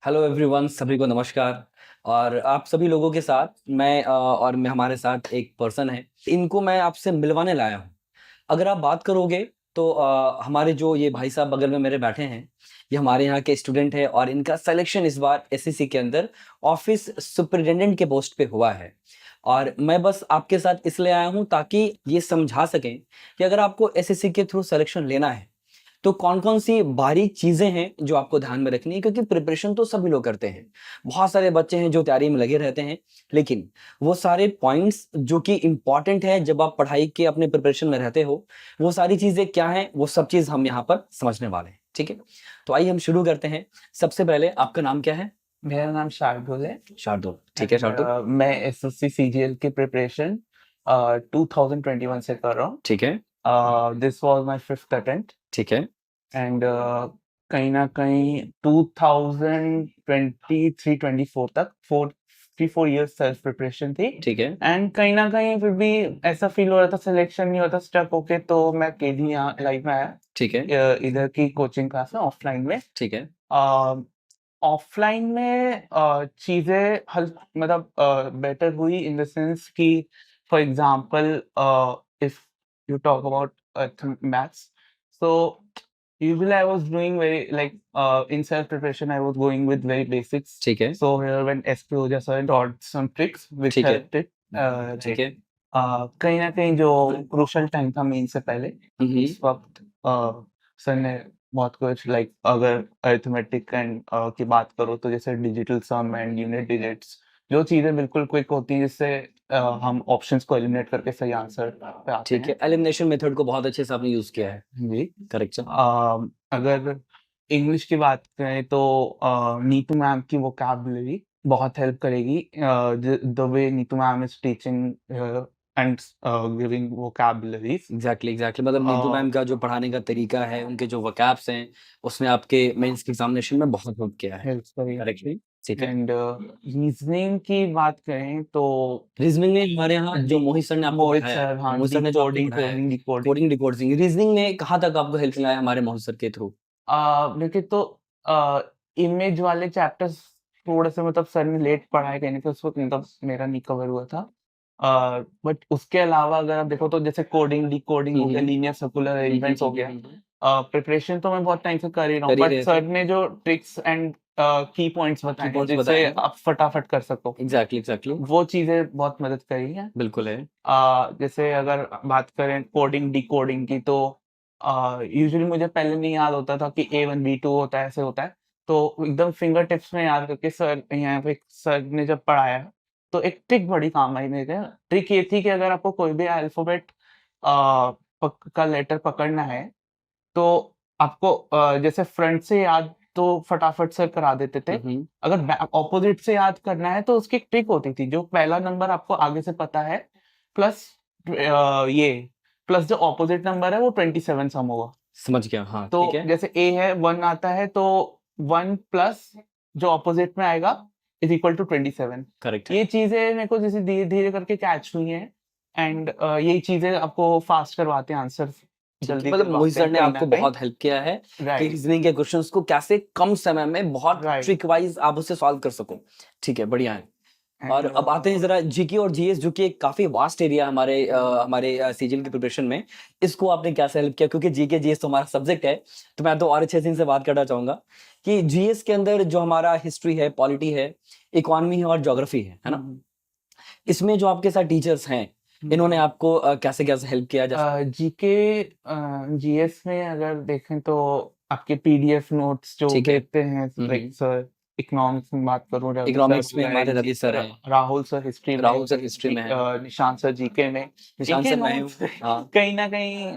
Hello everyone, सभी को नमस्कार। और आप सभी लोगों के साथ मैं हमारे साथ एक पर्सन है, इनको मैं आपसे मिलवाने लाया हूँ। अगर आप बात करोगे तो हमारे जो ये भाई साहब बगल में मेरे बैठे हैं, ये हमारे यहाँ के स्टूडेंट है और इनका सिलेक्शन इस बार एसएससी के अंदर ऑफिस सुपरिटेंडेंट के पोस्ट पे हुआ है। और मैं बस आपके साथ इसलिए आया हूँ ताकि ये समझा सकें कि अगर आपको एसएससी के थ्रू सिलेक्शन लेना है तो कौन-कौन सी बारीक चीज़ें हैं जो आपको ध्यान में रखनी है, क्योंकि प्रिपरेशन तो सभी लोग करते हैं। बहुत सारे बच्चे हैं जो तैयारी में लगे रहते हैं, लेकिन वो सारे पॉइंट्स जो कि इम्पोर्टेंट है जब आप पढ़ाई के अपने प्रिपरेशन में रहते हो, वो सारी चीज़ें क्या हैं, वो सब चीज़ हम यहाँ पर समझने वाले हैं, ठीक है? तो आइए हम शुरू करते हैं। सबसे पहले आपका नाम क्या है? मेरा नाम शार्दुल है। शार्दुल, ठीक है शार्दुल। मैं एसएससी सीजीएल की प्रिपरेशन 2021 से कर रहा हूँ। ठीक है, this was my fifth attempt ठीक है, एंड कहीं ना कहीं 2023-24 तक 4 इयर्स सेल्फ प्रिपरेशन थी। ठीक है, एंड कहीं ना कहीं फिर भी ऐसा फील हो रहा था सिलेक्शन नहीं होता स्टक होके, तो मैं केडी यहाँ लाइव में आया। ठीक है, इधर की कोचिंग क्लास में ऑफलाइन में। ठीक है, ऑफलाइन में चीजें मतलब बेटर हुई इन द सेंस कि for example if you talk about maths, so usually I was doing very like in self preparation I was going with very basics. ठीक है, So here when SP Oja sir taught some tricks which ठीक है, helped it. ठीक है। कहीं ना कहीं जो क्रूशल टाइम था मेन से पहले, हुँ, हुँ। इस वक्त सर ने बहुत कुछ लाइक अगर अरिथमेटिक एंड की बात करो तो जैसे digital sum and unit digits, जो चीजें बिल्कुल क्विक होती हैं जिससे हम ऑप्शंस को एलिमिनेट करके सही आंसर पे आते ठीक है, हैं। एलिमिनेशन मेथड को बहुत अच्छे से आपने यूज़ किया है। जी। Correct sir. अगर इंग्लिश की बात करें तो नीतू मैम की वोकैब्युलरी बहुत हेल्प करेगी। The way Neetu ma'am is teaching and giving vocabularies. Exactly मतलब नीतू मैम का जो पढ़ाने का तरीका है, उनके जो वोकैब्स हैं, उसने आपके मेंस के एग्ज़ामिनेशन में बहुत हेल्प किया है। हेल्प करेगी। करेक्टली, ठीक है। एंड रीजनिंग की बात करें तो रीज़निंग में हमारे यहाँ जो मोहित सर ने आपको मोहित पढ़ाया है, सर, हाँ, मोहित सर ने जो आपको डिकोडिंग पढ़ाया है, coding decoding. Coding, decoding, reasoning में कहाँ तक आपको हेल्प मिला है हमारे मोहित सर के थ्रू? देखिए तो इमेज वाले चैप्टर्स थोड़े से मतलब सर ने लेट पढ़ाए कहीं तो उस वक्त मतलब मेरा नहीं कवर हुआ था। बट उसके अलावा अगर आप देखो तो जैसे कोडिंग डिकोडिंग हुँ, हो गया, हुँ। लीनियर सर्कुलर हुँ, हुँ, अरेंजमेंट्स हो हुँ, हुँ, गया। हुँ, हुँ। प्रिपरेशन तो मैं बहुत टाइम से कर ही रहा हूँ, कर ही बट रहे थे। सर ने जो ट्रिक्स एंड की पॉइंट्स बताए हैं कीपॉइंट्स जिससे बताए हैं। आप फटाफट कर सको, एग्ज़ैक्टली, वो चीजें बहुत मदद करी है। बिल्कुल है। जैसे अगर बात करें कोडिंग डिकोडिंग की तो यूजुअली मुझे पहले नहीं याद होता था कि A1 B2 होता है, ऐसे होता है। तो एकदम फिंगर टिप्स में याद करके सर यहाँ पे सर ने जब पढ़ाया, तो एक ट्रिक बड़ी काम आई मेरे। ट्रिक ये थी कि अगर आपको कोई भी अल्फ़ाबेट का लेटर पकड़ना है, तो आपको जैसे फ्रंट से याद तो फटाफट सर करा देते थे। हुँ, हुँ। अगर ऑपोजिट से याद करना है तो उसकी एक ट्रिक होती थी, जो पहला नंबर आपको आगे से पता है प्लस ये प्लस जो ऑपोजिट नंबर है वो 27 सम होगा। समझ गया, हाँ, तो ठीक है। जैसे ए है 1 आता है तो 1 प्लस जो ऑपोजिट में आएगा इज इक्वल टू 27। करेक्ट है। ये चीजें मेरे को जैसे धीरे धीरे करके कैच हुई हैं। एंड यही चीजें आपको फास्ट करवाते हैं, आंसर ठीक है, जल्दी मतलब मोहित करवाते सर हैं ने कहीं ना आपको कहीं। बहुत हेल्प किया है कि राइट। रीज़निंग के क्वेश्चंस को कैसे कम समय में बहुत राइट। ट्रिक वाइज़ आप उसे सॉल्व कर सको। ठीक है, बढ़िया है। और एंड अब आते हैं ज़रा जीके और जीएस, जो कि एक काफ़ी वास्ट एरिया है हमारे सीजीएल की प्रिपरेशन में। इसको आपने कैसे हेल्प किया? क्योंकि जीके, जीएस तो हमारा सब्जेक्ट है, तो मैं तो और अच्छे से इनसे बात करना चाहूँगा कि जीएस के अंदर जो हमारा हिस्ट्री है, पॉलिटी है, इकोनॉमी है और ज्योग्राफी है ना? इसमें जो आपके साथ टीचर्स हैं, इन्होंने आपको कैसे-कैसे हेल्प किया? जैसे जीके जीएस में अगर देखें तो आपके पीडीएफ नोट्स जो ठीक है। देते हैं, हुँ, लाइक हुँ। सर इकोनॉमिक्स में बात करूं रवि सर इकोनॉमिक्स हो में गए, हमारे रवि सर हैं, राहुल सर हिस्ट्री में, राहुल सर हिस्ट्री में हैं, निशांत सर जीके में। निशांत इनके सर मैं हूँ। नोट्स हाँ, कहीं ना कहीं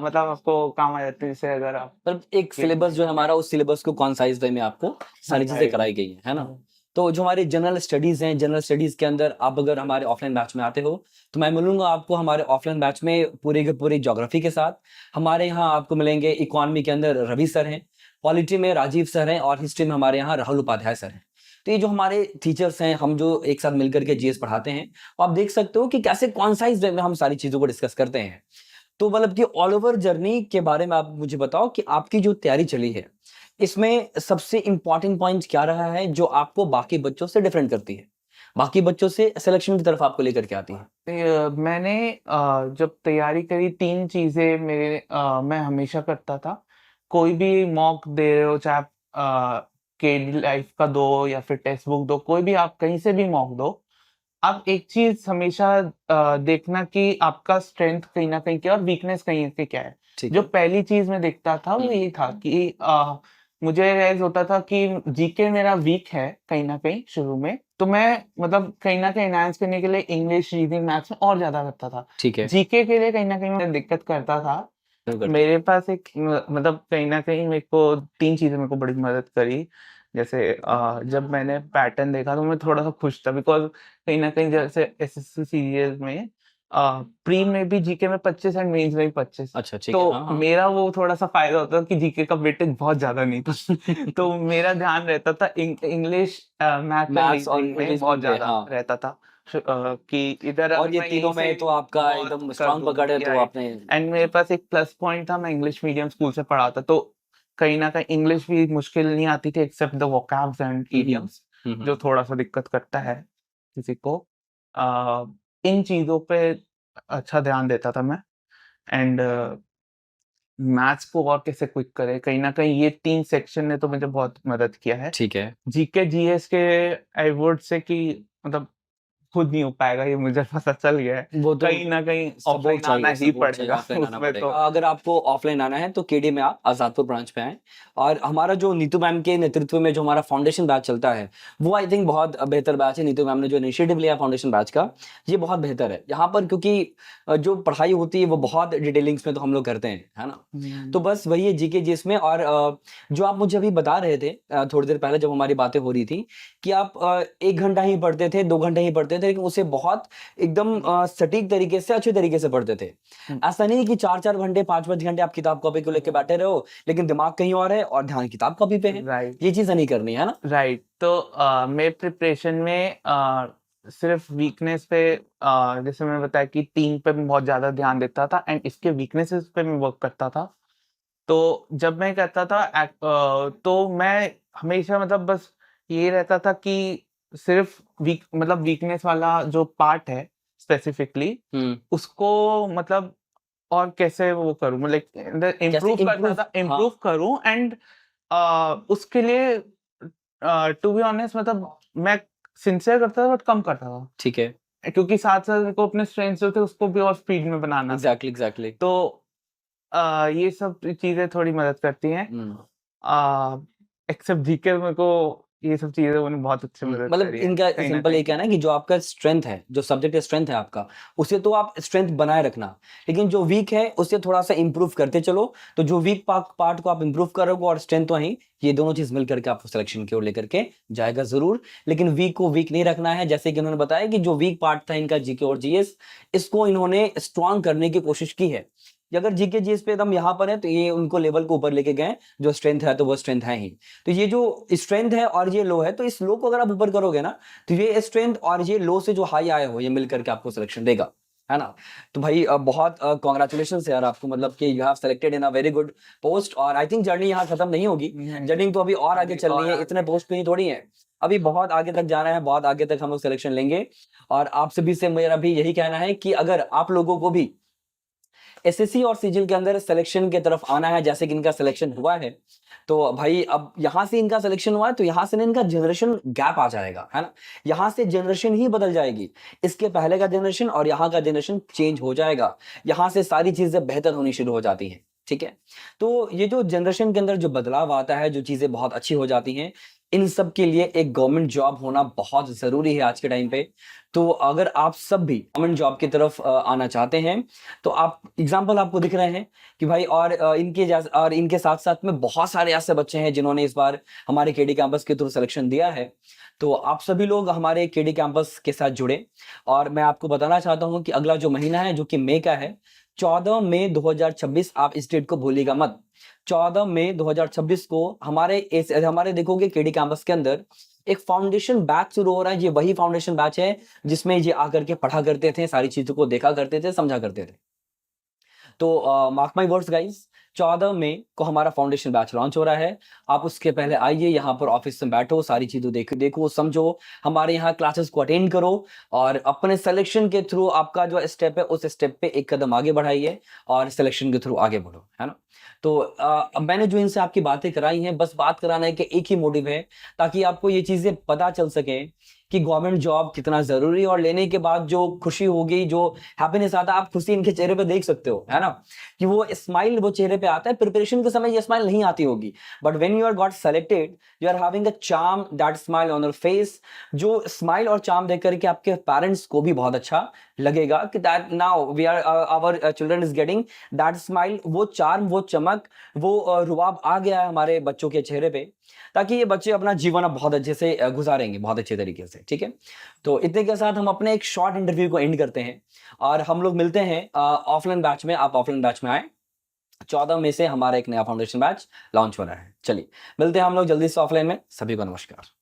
मतलब आपको काम आ जाते हैं, जैसे अगर आप मतलब एक सिलेबस जो है हमारा, उस सिलेबस को कॉन्साइज़ वे में आपको सारी चीज़ें राइट। कराई गई हैं, है ना? तो जो हमारी जनरल स्टडीज़ हैं, जनरल स्टडीज़ के अंदर आप अगर हमारे ऑफलाइन बैच में आते हो, तो मैं मिलूँगा आपको हमारे ऑफलाइन बैच में पूरे के पूरे ज्योग्राफी के साथ। हमारे यहाँ आपको मिलेंगे इकोनॉमी के अंदर रवि सर हैं, पॉलिटी में राजीव सर हैं और हिस्ट्री में हमारे यहाँ राहुल उपाध्याय सर हैं। तो ये जो हमारे टीचर्स हैं, हम जो एक साथ मिल कर के जीएस पढ़ाते हैं, आप देख सकते हो कि कैसे कॉन्साइज़ वे में हम सारी चीज़ों को डिस्कस करते हैं। तो मतलब कि ऑल ओवर जर्नी के बारे में आप मुझे बताओ कि आपकी जो तैयारी चली है, इसमें सबसे इम्पोर्टेंट पॉइंट क्या रहा है जो आपको बाकी बच्चों से डिफरेंट करती है? बाकी बच्चों से सिलेक्शन की तरफ आपको लेकर के आती है? मैंने जब तैयारी करी 3 चीज़ें मैं हमेशा करता था। कोई भी मॉक दे रहे हो, चाहे आप केडी लाइफ का दो या फिर टेक्स्ट बुक दो, कोई भी आप कहीं से भी मॉक दो, आप एक चीज़ हमेशा देखना कि आपका स्ट्रेंथ कहीं न कहीं क्या है और वीकनेस कहीं पे क्या है। ठीक जो है। पहली चीज़ मैं देखता था वो हुँ। यही था कि मुझे रियलाइज़ होता था कि जीके मेरा वीक है कहीं न कहीं शुरू में, तो मैं मतलब कहीं न कहीं एनहांस करने के लिए इंग्लिश, रीडिंग, मैथ्स में और ज़्यादा करता था। ठीक है। जीके के लिए कहीं न कहीं मैं दिक्कत करता था। ज़रूर करते मेरे पास एक मतलब कहीं न कहीं मेरे को 3 चीज़ें मेरे को बड़ी मदद करी। जैसे जब मैंने पैटर्न देखा तो मैं थोड़ा-सा खुश था, बिकॉज़ कहीं न कहीं जैसे एसएससी सीरियल में प्री में भी जीके में 25 एंड मेंस में भी 25। अच्छा, ठीक है। हाँ, तो हाँ। मेरा वो थोड़ा-सा फ़ायदा होता था कि जीके का वेटेज बहुत ज़्यादा नहीं था। तो मेरा ध्यान रहता था इंग्लिश, मैथ्स एंड मैथ्स और रीजनिंग में बहुत रीज़निंग पे, ज़्यादा हाँ। रहता था। कि इधर अगर और ये मैं यहीं तीनों से में तो आपका बहुत एकदम कर स्ट्रॉन्ग दूँ, पकड़ है, तो राइट। आपने एंड मेरे पास एक प्लस पॉइंट था, मैं इंग्लिश मीडियम स्कूल से पढ़ा था, तो कहीं न कहीं इंग्लिश भी मुश्किल नहीं आती थी except the vocabs and hmm, hmm. Idioms, hmm, जो हुँ। थोड़ा-सा दिक्कत करता है किसी को। अ, इन चीज़ों पे अच्छा ध्यान देता था मैं। एंड मैथ्स को और कैसे क्विक करें, कहीं न कहीं ये 3 सेक्शन ने तो मुझे बहुत मदद किया है। ठीक है। जीके, जीएस के आई वुड से कि मतलब खुद नहीं हो पाएगा, ये मुझे पता चल गया है। वो तो कहीं न कहीं ऑफलाइन आना ही सपोर्ट चाहिए, पड़ेगा ऑफलाइन आना उसमें पड़ेगा। तो। अगर आपको ऑफलाइन आना है तो केडी में आप आज़ादपुर ब्रांच पे आएँ, और हमारा जो नीतू मैम के नेतृत्व में जो हमारा फाउंडेशन बैच चलता है, वो आई थिंक बहुत बेहतर बैच है। नीतू मैम ने जो इनिशिएटिव लिया फाउंडेशन बैच का, ये बहुत बेहतर है। यहाँ पर क्योंकि जो पढ़ाई होती है वो बहुत डिटेलिंग्स में तो हम लोग करते हैं, है ना? हुँ। तो बस वही है जीके जिस में, और जो आप मुझे अभी बता रहे थे थोड़ी देर पहले जब हमारी बातें हो रही थी कि आप 1 घंटा ही पढ़ते थे, 2 घंटे ही पढ़ते थे, लेकिन उसे बहुत एकदम सटीक तरीके से, अच्छे तरीके से पढ़ते थे। हुँ, ऐसा नहीं है कि 4-4 घंटे, 5-5 घंटे आप किताब कॉपी को लेके बैठे रहो, लेकिन दिमाग कहीं और है और ध्यान किताब कॉपी पे है। राइट, ये चीज़ें नहीं करनी है ना? राइट। तो मेरे प्रिपरेशन में सिर्फ़ वीकनेस पे जैसे मैंने बताया कि 3 पे मैं बहुत ज़्यादा ध्यान देता था एंड इसके वीकनेसेस पे मैं वर्क करता था। तो जब मैं करता था तो मैं हमेशा मतलब बस ये रहता था कि सिर्फ़ वीकनेस वाला जो पार्ट है स्पेसिफिकली, हुँ। उसको मतलब और कैसे वो करूँ, मतलब लाइक कैसे इम्प्रूव करना इम्प्रूव, था, हाँ, इम्प्रूव करूँ एंड उसके लिए टू बी ऑनेस्ट मतलब मैं सिंसियर करता था बट कम करता था। ठीक है। क्योंकि साथ-साथ मेरे को अपने स्ट्रेंथ्स जो थे उसको भी और स्पीड में बनाना था। Exactly, exactly. तो ये सब चीज़ें थोड़ी मदद करती हैं। हुँ। अ, एक्सेप्ट जीके मेरे को ये सब चीज़ें उन्होंने बहुत अच्छे मदद मतलब करी है, इनका कहीं न सिंपल ये कहीं। कहना है कि जो आपका स्ट्रेंथ है, जो सब्जेक्ट स्ट्रेंथ है आपका, उसे तो आप स्ट्रेंथ बनाए रखना। लेकिन जो वीक है, उसे थोड़ा-सा इम्प्रूव करते चलो, तो जो वीक पार्ट को आप इम्प्रूव करोगे और स्ट्रेंथ तो है ही, ये दोनों चीज़ मिल कर के आपको सिलेक्शन की ओर लेकर के जाएगा ज़रूर। लेकिन वीक को वीक नहीं रखना है, जैसे कि उन्होंने बताया कि जो वीक पार्ट था इनका जीके और जीएस, इसको इन्होंने स्ट्रॉन्ग करने की कोशिश की है। कि अगर जीके जीएस पे एकदम यहाँ पर है, तो ये उनको लेवल को ऊपर लेके गए, जो स्ट्रेंथ है, तो वो स्ट्रेंथ है ही। तो ये जो स्ट्रेंथ है और ये लो है, तो इस लो को अगर आप ऊपर करोगे ना, तो ये स्ट्रेंथ और ये लो से जो हाई आया हो, ये मिल करके आपको सिलेक्शन देगा, है ना? तो भाई बहुत कांग्रेचुलेशंस यार आपको, मतलब कि you have selected in a very good post, और आई थिंक जर्नी यहाँ खत्म नहीं होगी। नहीं, जर्नी तो अभी और आगे अभी चलनी और है, इतने आगे पोस्ट पे ही थोड़ी है। अभी बहुत आगे तक जाना है, बहुत आगे तक हम लोग सिलेक्शन लेंगे। और आप सभी से मेरा भी यही कहना है कि अगर आप लोगों को भी एसएससी और सीजीएल के अंदर सिलेक्शन की तरफ आना है, जैसे कि इनका सिलेक्शन हुआ है, तो भाई अब यहाँ से इनका सिलेक्शन हुआ है, तो यहाँ से ना इनका जनरेशन गैप आ जाएगा, है ना? यहाँ से जनरेशन ही बदल जाएगी। इसके पहले का जनरेशन और यहाँ का जनरेशन चेंज हो जाएगा। यहाँ से सारी चीज़ें बेहतर होनी शुरू हो जाती हैं, ठीक है? तो ये जो जनरेशन के अंदर जो बदलाव आता है, जो चीज़ें बहुत अच्छी हो जाती हैं, इन सब के लिए एक गवर्नमेंट जॉब होना बहुत ज़रूरी है आज के टाइम पे। तो अगर आप सब भी गवर्नमेंट जॉब की तरफ आना चाहते हैं, तो आप एग्ज़ाम्पल आपको दिख रहे हैं कि भाई, और इनके साथ-साथ में बहुत सारे ऐसे बच्चे हैं जिन्होंने इस बार हमारे केडी कैंपस के थ्रू सिलेक्शन दिया है। तो आप सभी लोग हमारे केडी कैंपस के साथ जुड़े, और मैं आपको बताना चाहता हूँ कि अगला जो महीना है, जो कि मई का है, 14 मई 2026, आप इस डेट को भूलिएगा मत। 14 मई 2026 को हमारे देखोगे केडी कैंपस के अंदर एक फाउंडेशन बैच शुरू हो रहा है। ये वही फाउंडेशन बैच है जिसमें ये आकर के पढ़ा करते थे, सारी चीज़ों को देखा करते थे, समझा करते थे। तो मार्क माई वर्ड्स गाइज, 14 मई को हमारा फाउंडेशन बैच लॉन्च हो रहा है। आप उसके पहले आइए, यहाँ पर ऑफिस में बैठो, सारी चीज़ें देखो, समझो, हमारे यहाँ क्लासेस को अटेंड करो और अपने सिलेक्शन के थ्रू आपका जो स्टेप है उस स्टेप पे एक कदम आगे बढ़ाइए और सिलेक्शन के थ्रू आगे बढ़ो, है ना। तो मैंने जो इनसे आपकी बातें कराई हैं, बस बात कराने के एक ही मोटिव है, ताकि आपको ये चीज़ें पता चल सके कि गवर्नमेंट जॉब कितना ज़रूरी है और लेने के बाद जो खुशी होगी, जो हैप्पीनेस आता है, आप खुशी इनके चेहरे पे देख सकते हो, है ना, कि वो स्माइल वो चेहरे पे आता है। प्रिपरेशन के समय ये स्माइल नहीं आती होगी, but when you are got selected, you are having a charm, that smile on your face. जो स्माइल और चार्म देख करके आपके पेरेंट्स को भी बहुत अच्छा लगेगा कि that now we are our children is getting that smile, वो चार्म, वो चमक, वो रुबाब आ गया है हमारे बच्चों के चेहरे पे, ताकि ये बच्चे अपना जीवन अब बहुत अच्छे से गुजारेंगे, बहुत अच्छे तरीके से, ठीक है। तो इतने के साथ हम अपने एक शॉर्ट इंटरव्यू को एंड करते हैं और हम लोग मिलते हैं ऑफलाइन बैच में। आप ऑफलाइन बैच में आए, 14 मई से हमारा एक नया फाउंडेशन बैच लॉन्च हो रहा है। चलिए मिलते हैं हम लोग जल्दी से ऑफलाइन में। सभी को नमस्कार।